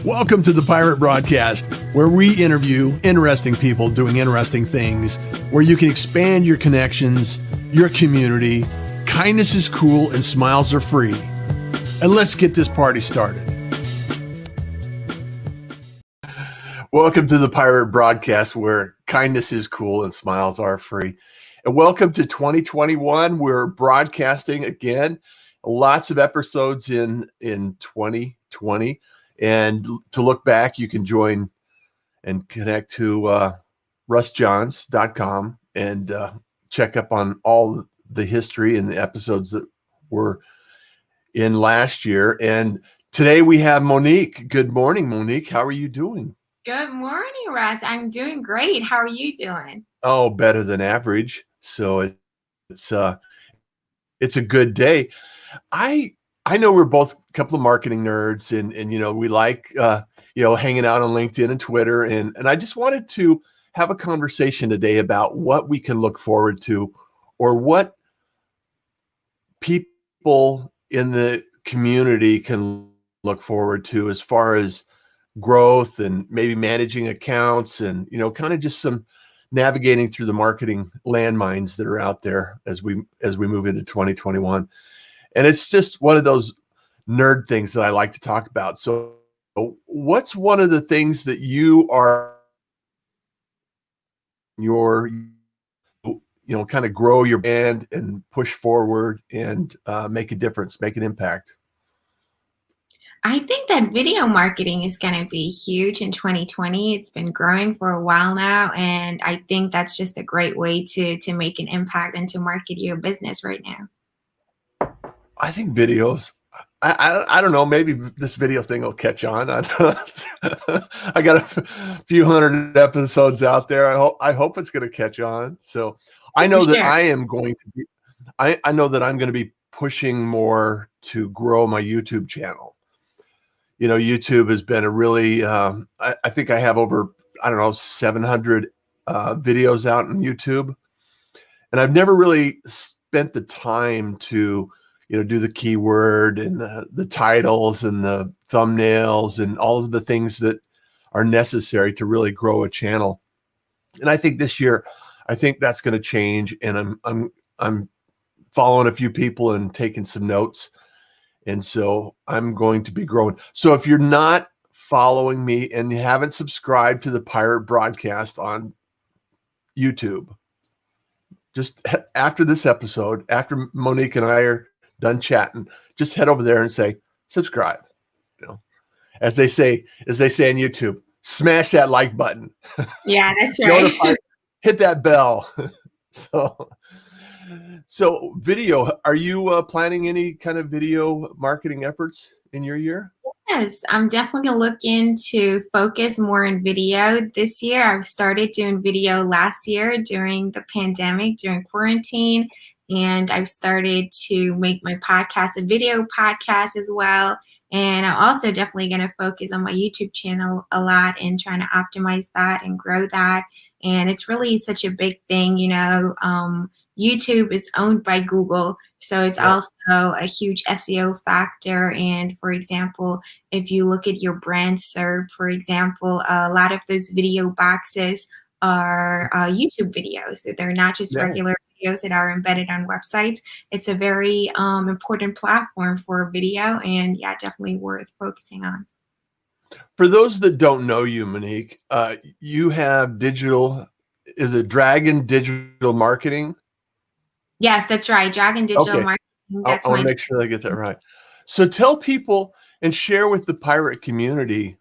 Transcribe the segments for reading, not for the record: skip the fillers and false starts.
Welcome to the Pirate Broadcast, where we interview interesting people doing interesting things, where you can expand your connections, your community. Kindness is cool and smiles are free. And let's get this party started. Welcome to the Pirate Broadcast, where kindness is cool and smiles are free. And welcome to 2021. We're broadcasting again. Lots of episodes in 2020. And to look back, you can join and connect to russjohns.com and check up on all the history and the episodes that were in last year. And today we have Monique. Good morning, Monique. How are you doing? Good morning, Russ. I'm doing great. How are you doing? Oh, better than average. So it's a good day. I know we're both a couple of marketing nerds and you know, we like hanging out on LinkedIn and Twitter, and I just wanted to have a conversation today about what we can look forward to, or what people in the community can look forward to as far as growth and maybe managing accounts, and kind of just some navigating through the marketing landmines that are out there as we move into 2021. And it's just one of those nerd things that I like to talk about. So what's one of the things that you are kind of grow your brand and push forward and make a difference, make an impact? I think that video marketing is going to be huge in 2020. It's been growing for a while now, and I think that's just a great way to make an impact and to market your business right now. I think videos, I don't know, maybe this video thing will catch on. I got a few hundred episodes out there. I hope it's going to catch on. So I know that I am going to be, I know that I'm going to be pushing more to grow my YouTube channel. YouTube has been a really, I think I have over, 700 videos out on YouTube. And I've never really spent the time to do the keyword and the titles and the thumbnails and all of the things that are necessary to really grow a channel. And I think this year, I think that's going to change. And I'm following a few people and taking some notes. And so I'm going to be growing. So if you're not following me and you haven't subscribed to the Pirate Broadcast on YouTube, just after this episode, after Monique and I are done chatting, just head over there and say subscribe. As they say on YouTube, smash that like button. Yeah, that's right. Hit that bell. So video, are you planning any kind of video marketing efforts in your year? Yes, I'm definitely looking to focus more on video this year. I've started doing video last year during the pandemic, during quarantine. And I've started to make my podcast a video podcast as well. And I'm also definitely going to focus on my YouTube channel a lot and trying to optimize that and grow that. And it's really such a big thing. YouTube is owned by Google, so it's also a huge SEO factor. And for example, if you look at your brand SERP, for example, a lot of those video boxes are YouTube videos. So they're not just regular videos that are embedded on websites. It's a very important platform for video, and definitely worth focusing on. For those that don't know you, Monique, you have is it Dragon Digital Marketing? Yes, that's right. Dragon Digital Marketing. I want to make sure I get that right. So tell people and share with the pirate community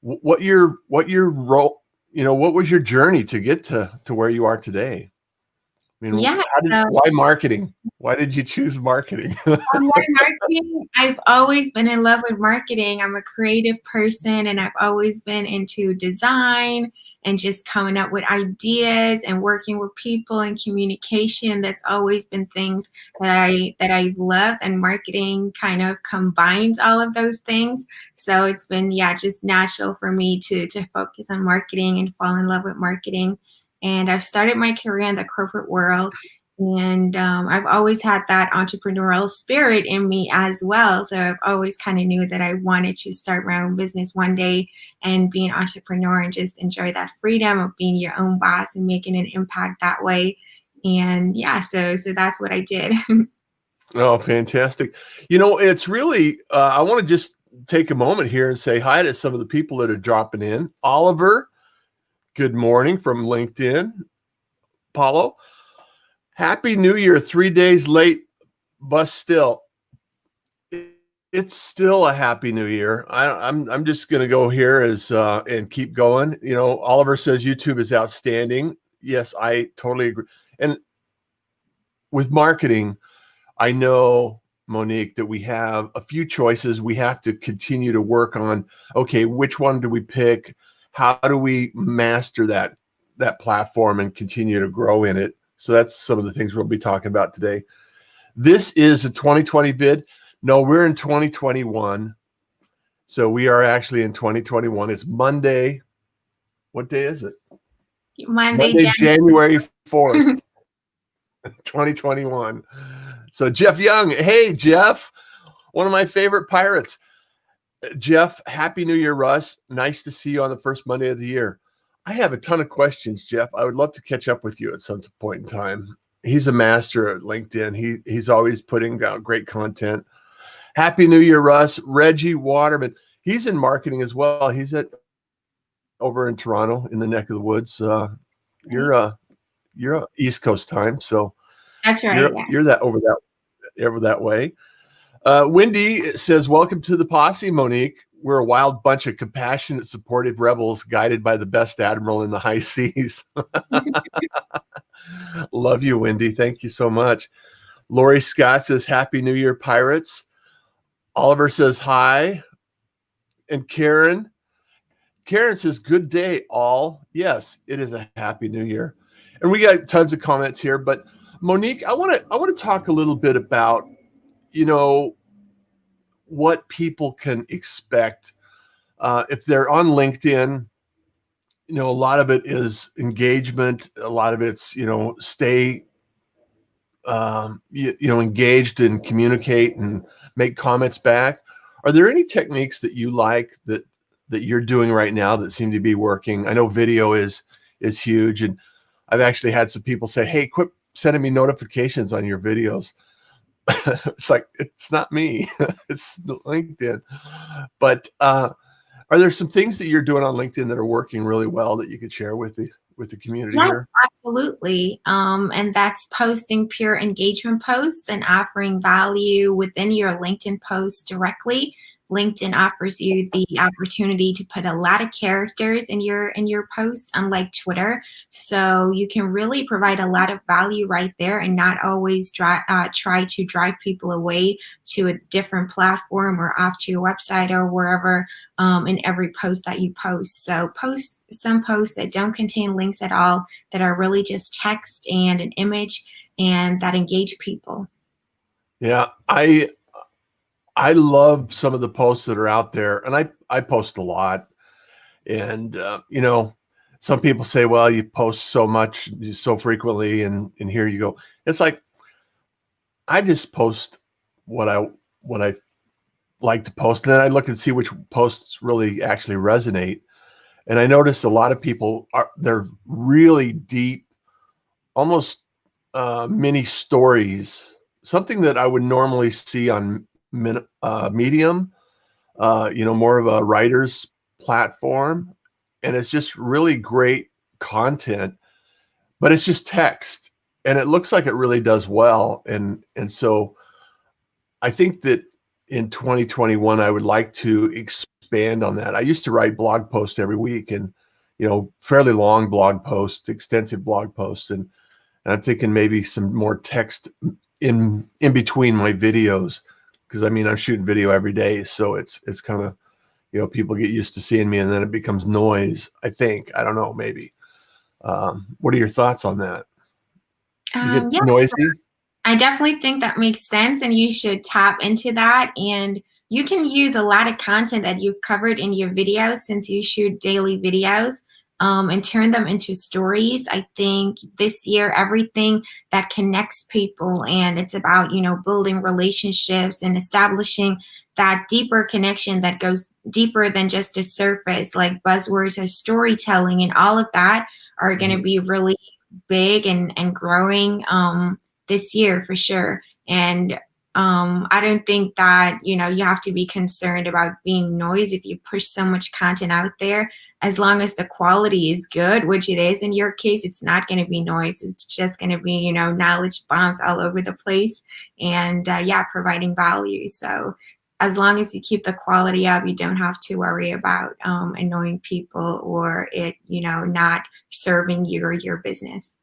what your role, what was your journey to get to where you are today? I mean, why marketing? Why did you choose marketing? Why marketing? I've always been in love with marketing. I'm a creative person, and I've always been into design and just coming up with ideas and working with people and communication. That's always been things that I've loved, and marketing kind of combines all of those things. So it's been just natural for me to focus on marketing and fall in love with marketing. And I've started my career in the corporate world, And I've always had that entrepreneurial spirit in me as well. So I've always kind of knew that I wanted to start my own business one day and be an entrepreneur and just enjoy that freedom of being your own boss and making an impact that way. And yeah, so that's what I did. Oh, fantastic. It's really, I want to just take a moment here and say hi to some of the people that are dropping in. Oliver, good morning from LinkedIn. Paulo, Happy New Year, 3 days late, but still. It's still a Happy New Year. I'm just going to go here and keep going. Oliver says YouTube is outstanding. Yes, I totally agree. And with marketing, I know, Monique, that we have a few choices. We have to continue to work on, okay, which one do we pick? How do we master that platform and continue to grow in it? So that's some of the things we'll be talking about today. This is a 2020 vid. No, we're in 2021. So we are actually in 2021. It's Monday. What day is it? Monday, January 4th, 2021. So Jeff Young, hey, Jeff, one of my favorite pirates. Jeff, Happy New Year, Russ. Nice to see you on the first Monday of the year. I have a ton of questions, Jeff. I would love to catch up with you at some point in time. He's a master at LinkedIn. He's always putting out great content. Happy New Year, Russ. Reggie Waterman. He's in marketing as well. He's over in Toronto in the neck of the woods. You're East Coast time, so that's right. You're that over that way. Wendy says, welcome to the posse, Monique. We're a wild bunch of compassionate, supportive rebels guided by the best admiral in the high seas. Love you, Wendy. Thank you so much. Lori Scott says, Happy New Year, pirates. Oliver says, hi. And Karen says, good day, all. Yes, it is a Happy New Year. And we got tons of comments here, but Monique, I want to talk a little bit about, what people can expect if they're on LinkedIn. A lot of it is engagement. A lot of it's, stay, engaged and communicate and make comments back. Are there any techniques that you like that you're doing right now that seem to be working? I know video is huge, and I've actually had some people say, hey, quit sending me notifications on your videos. It's like, it's not me, it's LinkedIn. But are there some things that you're doing on LinkedIn that are working really well that you could share with the community here? Absolutely. And that's posting pure engagement posts and offering value within your LinkedIn posts directly. LinkedIn offers you the opportunity to put a lot of characters in your posts, unlike Twitter. So you can really provide a lot of value right there and not always try to drive people away to a different platform or off to your website or wherever in every post that you post. So post some posts that don't contain links at all, that are really just text and an image and that engage people. Yeah, I love some of the posts that are out there, and I post a lot. And some people say, well, you post so much, so frequently, and here you go. It's like, I just post what I like to post, and then I look and see which posts really actually resonate. And I notice a lot of people they're really deep, almost mini stories, something that I would normally see on Medium, more of a writer's platform. And it's just really great content, but it's just text, and it looks like it really does well. And so I think that in 2021, I would like to expand on that. I used to write blog posts every week, and, fairly long blog posts, extensive blog posts. And I'm thinking maybe some more text in between my videos, because I'm shooting video every day. So it's kind of, people get used to seeing me, and then it becomes noise, I think. I don't know, maybe. What are your thoughts on that? You get noisy? I definitely think that makes sense, and you should tap into that. And you can use a lot of content that you've covered in your videos, since you shoot daily videos. and turn them into stories. I think this year, everything that connects people, and it's about, building relationships and establishing that deeper connection that goes deeper than just a surface, like buzzwords of storytelling and all of that are going to Mhm. be really big and growing this year for sure. And I don't think that, you have to be concerned about being noise if you push so much content out there. As long as the quality is good, which it is in your case, it's not going to be noise. It's just going to be, knowledge bombs all over the place and, yeah, providing value. So as long as you keep the quality up, you don't have to worry about annoying people or it, not serving you or your business.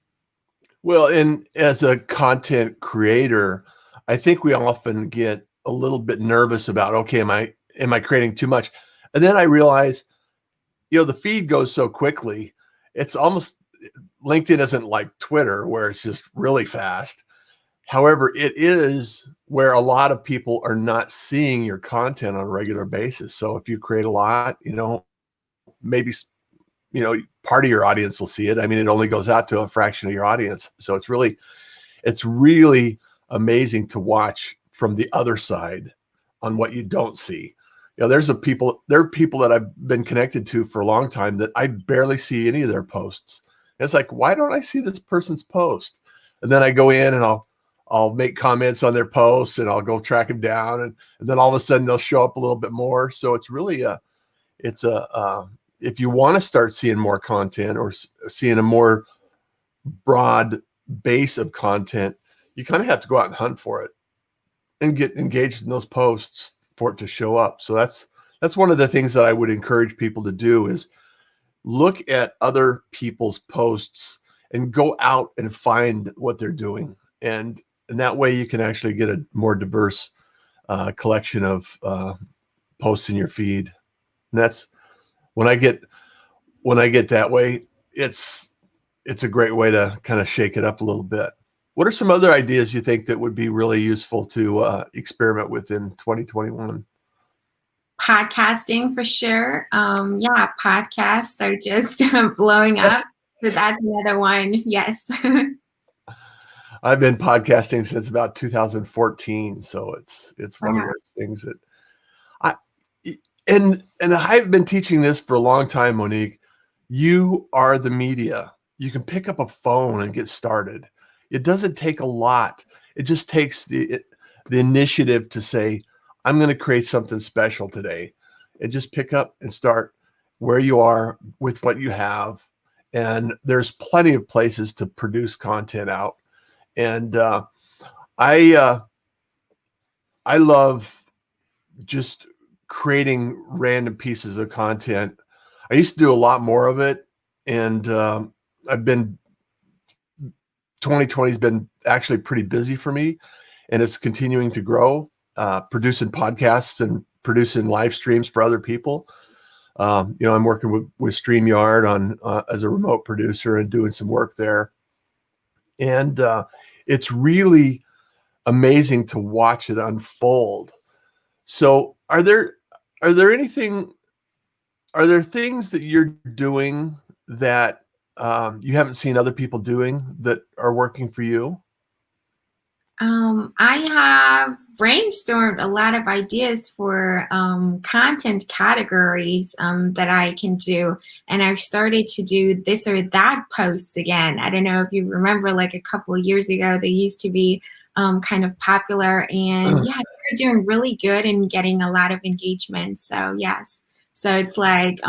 Well, and as a content creator, I think we often get a little bit nervous about, okay, am I creating too much? And then I realize, the feed goes so quickly. It's almost LinkedIn isn't like Twitter where it's just really fast. However, it is where a lot of people are not seeing your content on a regular basis. So if you create a lot, maybe part of your audience will see it. I mean, it only goes out to a fraction of your audience. So it's really amazing to watch from the other side on what you don't see. There are people that I've been connected to for a long time that I barely see any of their posts. And it's like, why don't I see this person's post? And then I go in and I'll make comments on their posts and I'll go track them down, and then all of a sudden they'll show up a little bit more. So it's really if you want to start seeing more content or seeing a more broad base of content, you kind of have to go out and hunt for it and get engaged in those posts for it to show up. So that's one of the things that I would encourage people to do is look at other people's posts and go out and find what they're doing. And that way you can actually get a more diverse collection of posts in your feed. And that's when I get that way, it's a great way to kind of shake it up a little bit. What are some other ideas you think that would be really useful to experiment with in 2021? Podcasting for sure. Yeah, podcasts are just blowing up. So that's another one. Yes. I've been podcasting since about 2014, so it's one of Wow. those things that I and I've been teaching this for a long time, Monique. You are the media. You can pick up a phone and get started. It doesn't take a lot. It just takes the initiative to say, I'm going to create something special today, and just pick up and start where you are with what you have. And there's plenty of places to produce content out. And I uh, I love just creating random pieces of content. I used to do a lot more of it, and I've been 2020 has been actually pretty busy for me, and it's continuing to grow. Producing podcasts and producing live streams for other people. I'm working with StreamYard on as a remote producer and doing some work there, and it's really amazing to watch it unfold. So, are there anything are there things that you're doing that you haven't seen other people doing that are working for you? I have brainstormed a lot of ideas for content categories that I can do. And I've started to do this or that posts again. I don't know if you remember, like a couple of years ago, they used to be kind of popular. And yeah, they're doing really good and getting a lot of engagement. So, yes. So it's like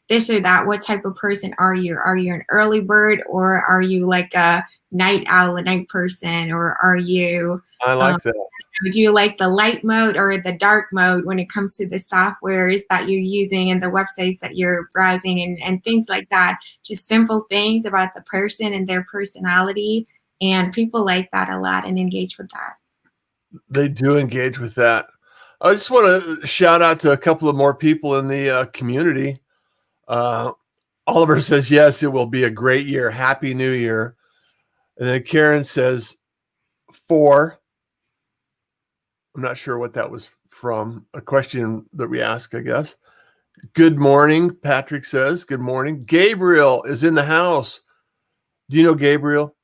this or that. What type of person are you? Are you an early bird or are you like a night owl, a night person, or are you I um, like that. do you like the light mode or the dark mode when it comes to the softwares that you're using and the websites that you're browsing and things like that? Just simple things about the person and their personality. And people like that a lot and engage with that. They do engage with that. I just want to shout out to a couple of more people in the community. Uh, Oliver says, yes, it will be a great year. Happy New Year. And then Karen says, 4. I'm not sure what that was from. A question that we ask, I guess. Good morning, Patrick says. Good morning. Gabriel is in the house. Do you know Gabriel,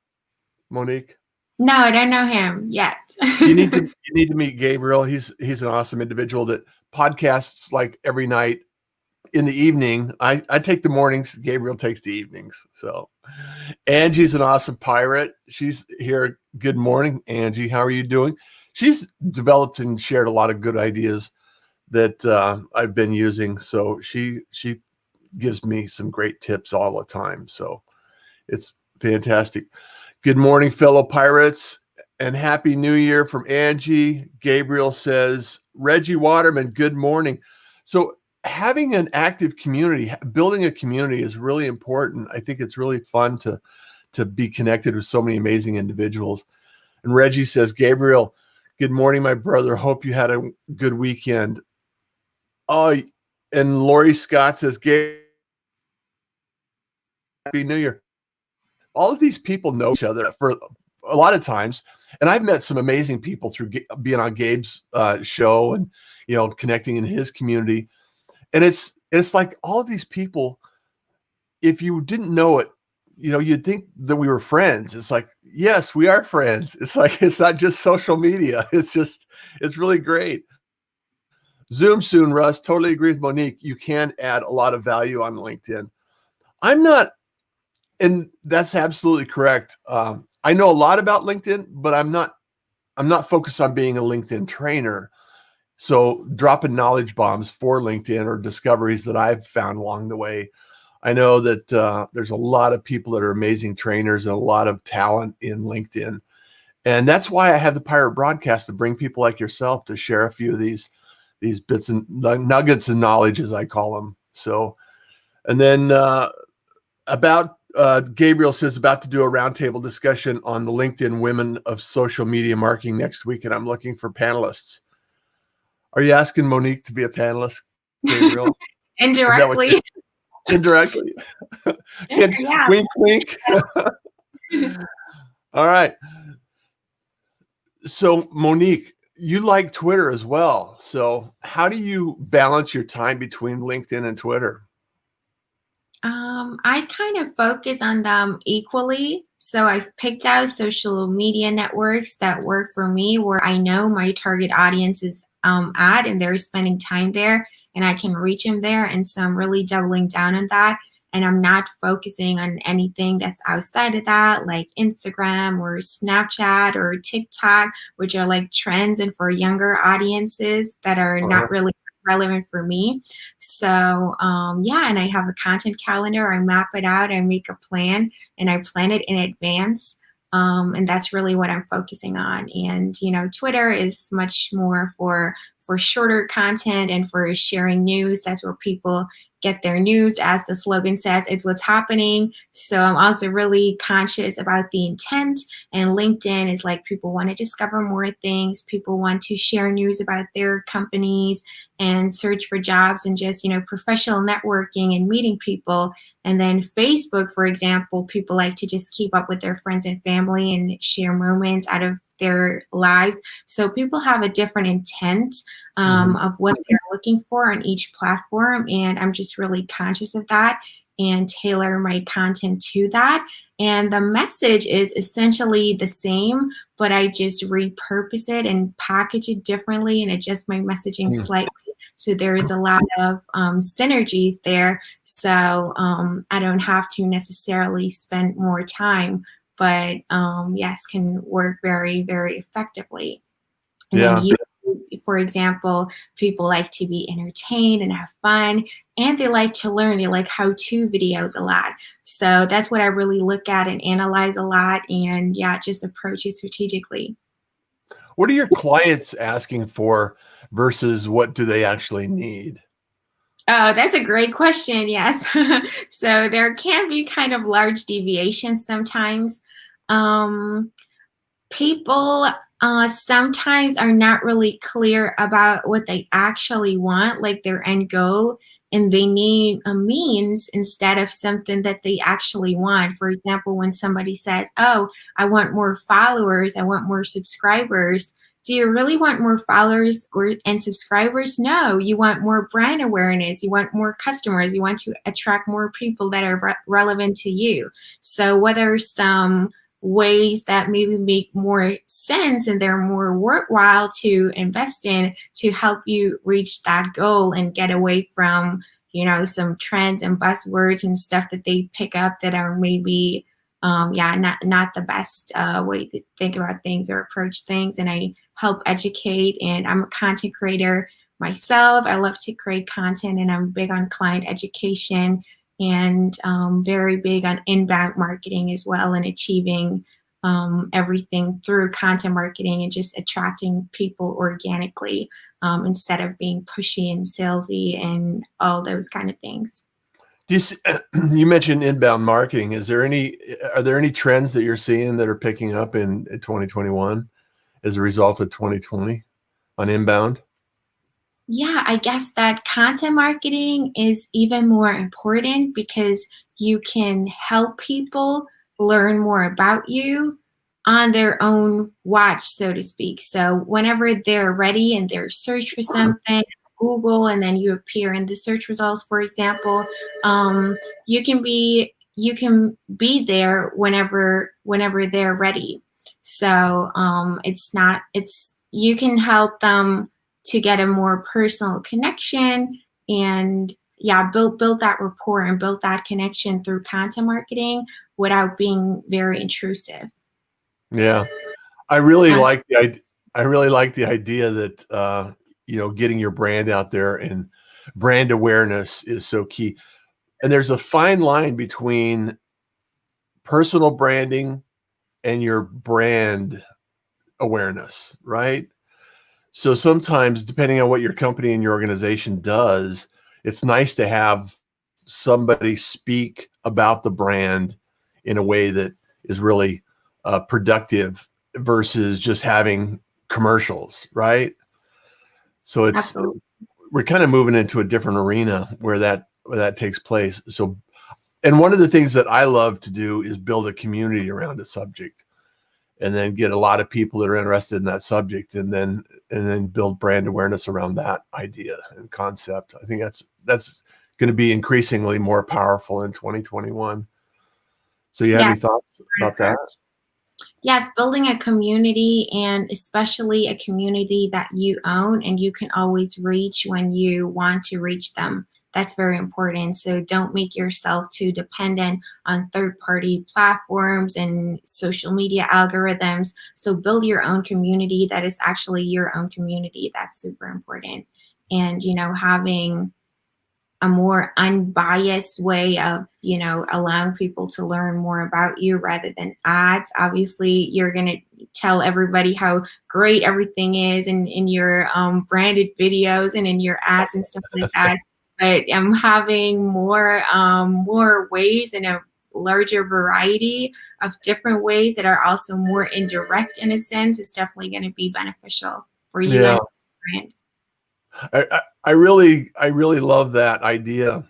Monique? No, I don't know him yet. You need to meet Gabriel. He's an awesome individual that podcasts like every night in the evening. I take the mornings. Gabriel takes the evenings. So Angie's an awesome pirate. She's here. Good morning, Angie. How are you doing? She's developed and shared a lot of good ideas that I've been using. So she gives me some great tips all the time. So it's fantastic. Good morning, fellow pirates, and Happy New Year from Angie. Gabriel says, Reggie Waterman, good morning. So having an active community, building a community is really important. I think it's really fun to be connected with so many amazing individuals. And Reggie says, Gabriel, good morning, my brother. Hope you had a good weekend. Oh, and Lori Scott says, Happy New Year. All of these people know each other for a lot of times. And I've met some amazing people through being on Gabe's show and, connecting in his community. And it's like all of these people, if you didn't know it, you'd think that we were friends. It's like, yes, we are friends. It's like, it's not just social media. It's really great. Zoom soon, Russ. Totally agree with Monique. You can add a lot of value on LinkedIn. I'm not, and that's absolutely correct. I know a lot about LinkedIn, but I'm not focused on being a LinkedIn trainer. So dropping knowledge bombs for LinkedIn or discoveries that I've found along the way. I know that there's a lot of people that are amazing trainers and a lot of talent in LinkedIn. And that's why I have the Pirate Broadcast to bring people like yourself to share a few of these bits and nuggets of knowledge, as I call them. So, and then Gabriel says about to do a roundtable discussion on the LinkedIn Women of Social Media Marketing next week, and I'm looking for panelists. Are you asking Monique to be a panelist, Gabriel? Indirectly. Indirectly. Sure, yeah. Wink, wink. All right. So, Monique, you like Twitter as well. So how do you balance your time between LinkedIn and Twitter? I kind of focus on them equally. So I've picked out social media networks that work for me, where I know my target audience is at and they're spending time there and I can reach them there. And so I'm really doubling down on that. And I'm not focusing on anything that's outside of that, like Instagram or Snapchat or TikTok, which are like trends and for younger audiences that are not really relevant for me. So yeah, and I have a content calendar. I map it out, I make a plan, and I plan it in advance. And that's really what I'm focusing on. And Twitter is much more for shorter content and for sharing news. That's where people get their news. As the slogan says, it's what's happening. So I'm also really conscious about the intent. And LinkedIn is like, people want to discover more things. People want to share news about their companies and search for jobs and just, professional networking and meeting people. And then Facebook, for example, people like to just keep up with their friends and family and share moments out of their lives. So people have a different intent of what they're looking for on each platform. And I'm just really conscious of that and tailor my content to that. And the message is essentially the same, but I just repurpose it and package it differently and adjust my messaging slightly. So there is a lot of synergies there. So I don't have to necessarily spend more time, but yes, can work very, very effectively. And then for example, people like to be entertained and have fun, and they like to learn. They like how-to videos a lot. So that's what I really look at and analyze a lot, and yeah, just approach it strategically. What are your clients asking for versus what do they actually need? Oh, that's a great question. Yes. So there can be kind of large deviations sometimes. People sometimes are not really clear about what they actually want, like their end goal, and they need a means instead of something that they actually want. For example, when somebody says, oh, I want more followers, I want more subscribers, do you really want more followers and subscribers? No, you want more brand awareness. You want more customers. You want to attract more people that are relevant to you. So what are some ways that maybe make more sense and they're more worthwhile to invest in to help you reach that goal and get away from, some trends and buzzwords and stuff that they pick up that are maybe not the best way to think about things or approach things. And I help educate, and I'm a content creator myself. I love to create content, and I'm big on client education and very big on inbound marketing as well, and achieving everything through content marketing and just attracting people organically instead of being pushy and salesy and all those kind of things. You mentioned inbound marketing. Are there any trends that you're seeing that are picking up in 2021 as a result of 2020 on inbound? Yeah, I guess that content marketing is even more important because you can help people learn more about you on their own watch, so to speak. So whenever they're ready and they're search for something, Google, and then you appear in the search results, for example, you can be there whenever they're ready. So it's you can help them to get a more personal connection and build that rapport and build that connection through content marketing without being very intrusive. Yeah, I really As like the idea that getting your brand out there and brand awareness is so key. And there's a fine line between personal branding and your brand awareness, right? So sometimes, depending on what your company and your organization does, it's nice to have somebody speak about the brand in a way that is really productive versus just having commercials, right? So Absolutely. we're kind of moving into a different arena where that takes place. So, and one of the things that I love to do is build a community around a subject, and then get a lot of people that are interested in that subject, and then build brand awareness around that idea and concept. I think that's going to be increasingly more powerful in 2021. So you have Yeah. any thoughts about that? Yes, building a community, and especially a community that you own and you can always reach when you want to reach them. That's very important. So don't make yourself too dependent on third-party platforms and social media algorithms. So build your own community that is actually your own community. That's super important. And, having a more unbiased way of, allowing people to learn more about you rather than ads. Obviously, you're going to tell everybody how great everything is in your branded videos and in your ads and stuff like that. But having more ways and a larger variety of different ways that are also more indirect in a sense is definitely going to be beneficial for you and Yeah, your brand. I really love that idea.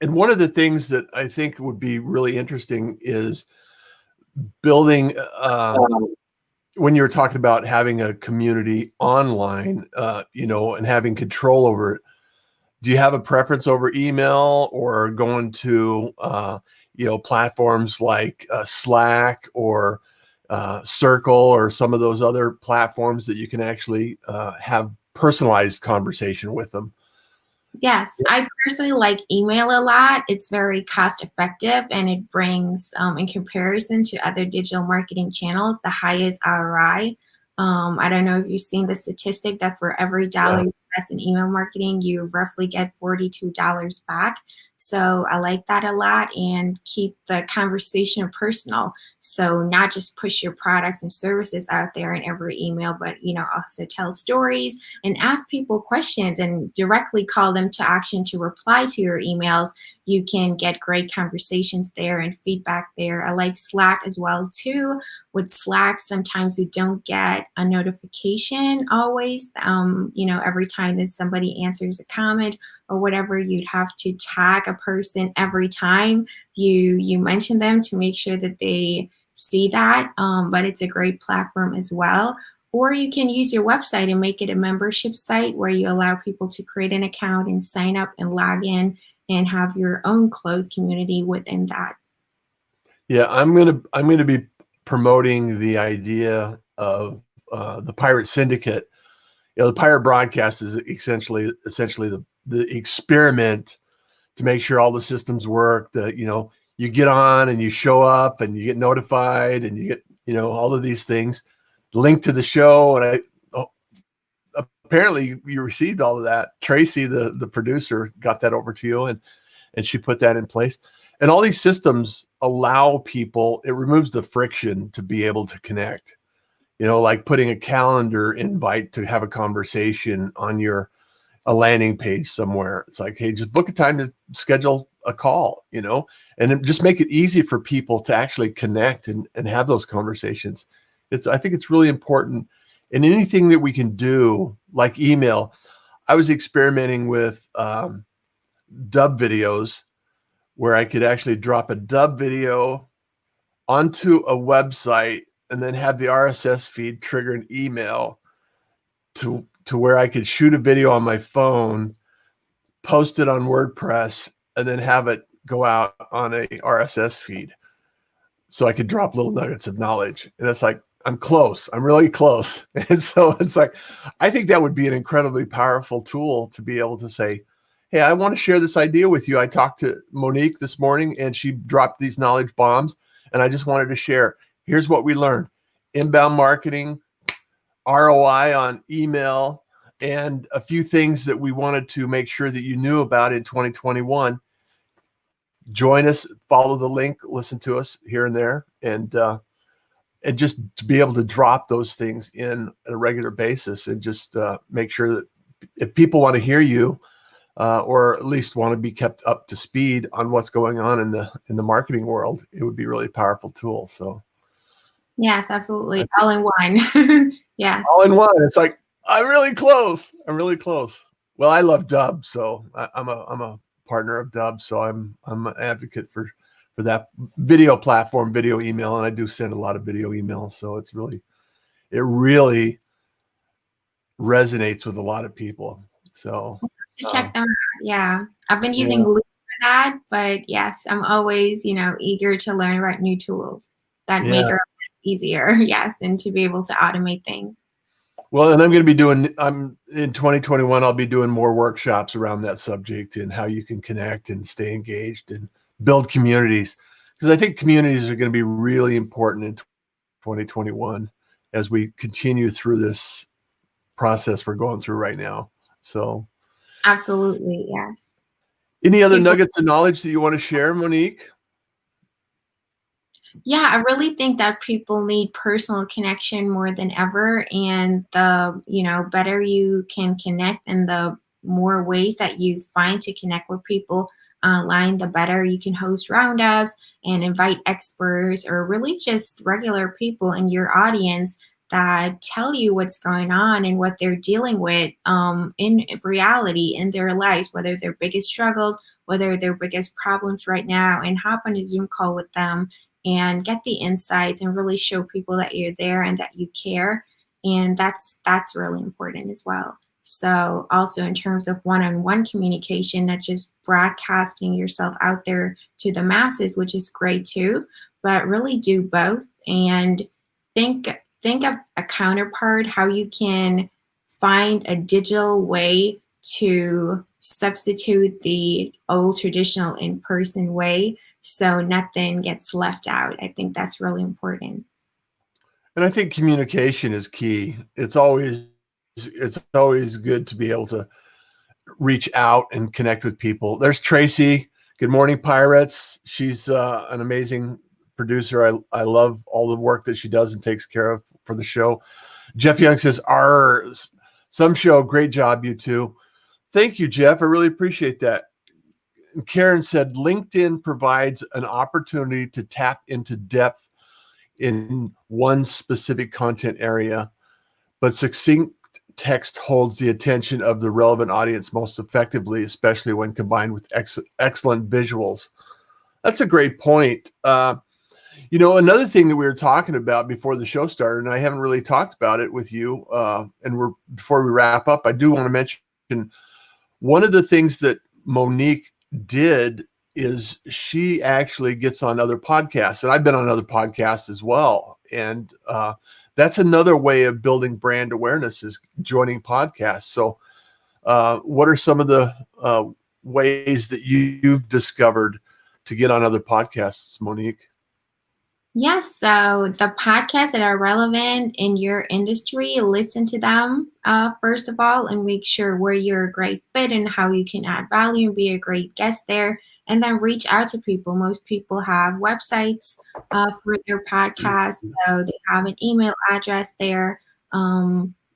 And one of the things that I think would be really interesting is building, when you're talking about having a community online, and having control over it. Do you have a preference over email or going to, platforms like Slack or Circle or some of those other platforms that you can actually have personalized conversation with them? Yes, I personally like email a lot. It's very cost effective and it brings, in comparison to other digital marketing channels, the highest ROI. I don't know if you've seen the statistic that for every dollar Yeah. you invest in email marketing, you roughly get $42 back. So I like that a lot, and keep the conversation personal. So not just push your products and services out there in every email, but also tell stories and ask people questions and directly call them to action to reply to your emails. You can get great conversations there and feedback there. I like Slack as well too. With Slack, sometimes you don't get a notification always. Every time that somebody answers a comment or whatever, you'd have to tag a person every time you mention them to make sure that they see that. But it's a great platform as well. Or you can use your website and make it a membership site where you allow people to create an account and sign up and log in and have your own closed community within that. Yeah, I'm gonna be promoting the idea of the Pirate Syndicate. The Pirate Broadcast is essentially the experiment to make sure all the systems work. You get on and you show up and you get notified and you get all of these things. Link to the show, and apparently you received all of that. Tracy, the producer, got that over to you, and she put that in place. And all these systems allow people, it removes the friction to be able to connect. Like putting a calendar invite to have a conversation on a landing page somewhere. It's like, hey, just book a time to schedule a call, and just make it easy for people to actually connect and have those conversations. I think it's really important. And anything that we can do, like email, I was experimenting with dub videos where I could actually drop a dub video onto a website and then have the RSS feed trigger an email to where I could shoot a video on my phone, post it on WordPress, and then have it go out on a RSS feed. So I could drop little nuggets of knowledge. And it's like, I'm close. I'm really close. And so it's like, I think that would be an incredibly powerful tool to be able to say, hey, I want to share this idea with you. I talked to Monique this morning and she dropped these knowledge bombs, and I just wanted to share. Here's what we learned: inbound marketing, ROI on email, and a few things that we wanted to make sure that you knew about in 2021. Join us, follow the link, listen to us here and there, and just to be able to drop those things in on a regular basis, and just make sure that if people want to hear you, or at least want to be kept up to speed on what's going on in the marketing world, it would be a really powerful tool. So Yes, absolutely. All in one. Yes. all in one. It's like, I'm really close. I'm really close. Well, I love Dub, so I'm a partner of Dub, so I'm an advocate for that video platform, video email, and I do send a lot of video emails. So it really resonates with a lot of people. So Check them out. Yeah, I've been using Glue for that, but yes, I'm always eager to learn about new tools that make our lives easier. Yes, and to be able to automate things. Well, and I'm in 2021, I'll be doing more workshops around that subject and how you can connect and stay engaged and build communities, because I think communities are going to be really important in 2021 as we continue through this process we're going through right now. So absolutely, yes. Any other nuggets of knowledge that you want to share, Monique? Yeah, I really think that people need personal connection more than ever, and the better you can connect and the more ways that you find to connect with people online, the better you can host roundups and invite experts or really just regular people in your audience that tell you what's going on and what they're dealing with in reality in their lives, whether their biggest struggles, whether their biggest problems right now, and hop on a Zoom call with them and get the insights and really show people that you're there and that you care. And that's really important as well. So also in terms of one-on-one communication, not just broadcasting yourself out there to the masses, which is great too, but really do both and think of a counterpart, how you can find a digital way to substitute the old traditional in-person way so nothing gets left out. I think that's really important. And I think communication is key. It's always good to be able to reach out and connect with people. There's Tracy. Good morning, Pirates. She's an amazing producer. I love all the work that she does and takes care of for the show. Jeff Young says, some show, great job, you two. Thank you, Jeff. I really appreciate that. And Karen said, LinkedIn provides an opportunity to tap into depth in one specific content area, but succinct text holds the attention of the relevant audience most effectively, especially when combined with excellent visuals. That's a great point. Another thing that we were talking about before the show started, and I haven't really talked about it with you, and before we wrap up, I do want to mention one of the things that Monique did is she actually gets on other podcasts, and I've been on other podcasts as well. And that's another way of building brand awareness is joining podcasts. So what are some of the ways that you've discovered to get on other podcasts, Monique? Yes, so the podcasts that are relevant in your industry, listen to them first of all, and make sure where you're a great fit and how you can add value and be a great guest there. And then reach out to people. Most people have websites for their podcast, so they have an email address there.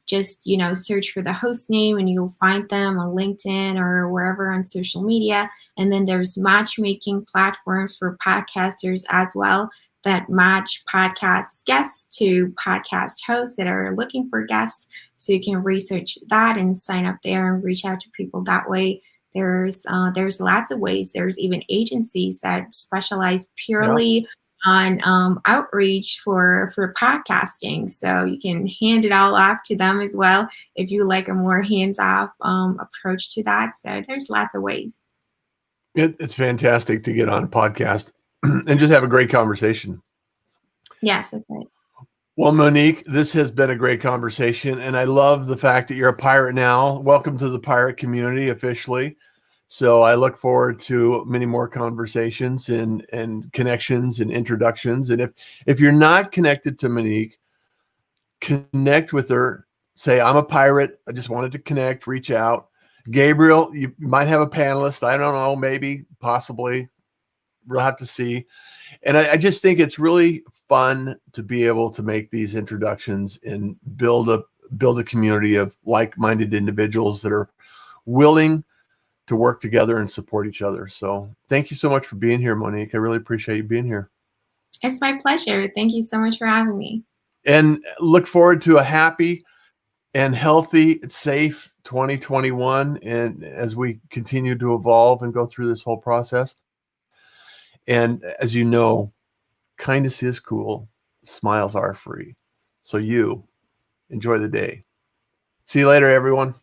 Just search for the host name, and you'll find them on LinkedIn or wherever on social media. And then there's matchmaking platforms for podcasters as well that match podcast guests to podcast hosts that are looking for guests. So you can research that and sign up there and reach out to people that way. There's lots of ways. There's even agencies that specialize purely on outreach for podcasting. So you can hand it all off to them as well if you like a more hands-off approach to that. So there's lots of ways. It's fantastic to get on a podcast and just have a great conversation. Yes, that's right. Well, Monique, this has been a great conversation, and I love the fact that you're a pirate now. Welcome to the pirate community officially. So I look forward to many more conversations and connections and introductions. And if you're not connected to Monique, connect with her. Say, I'm a pirate. I just wanted to connect, reach out. Gabriel, you might have a panelist. I don't know, maybe, possibly. We'll have to see. And I just think it's really fun to be able to make these introductions and build a community of like-minded individuals that are willing to work together and support each other. So thank you so much for being here, Monique. I really appreciate you being here. It's my pleasure. Thank you so much for having me. And look forward to a happy and healthy, safe 2021. And as we continue to evolve and go through this whole process. And as you know, kindness is cool. Smiles are free. So you enjoy the day. See you later, everyone.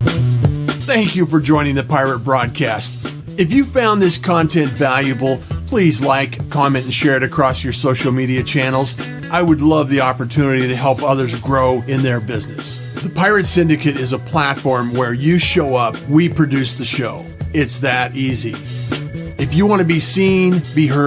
Thank you for joining the Pirate Broadcast. If you found this content valuable, please like, comment, and share it across your social media channels. I would love the opportunity to help others grow in their business. The Pirate Syndicate is a platform where you show up, we produce the show. It's that easy. If you want to be seen, be heard,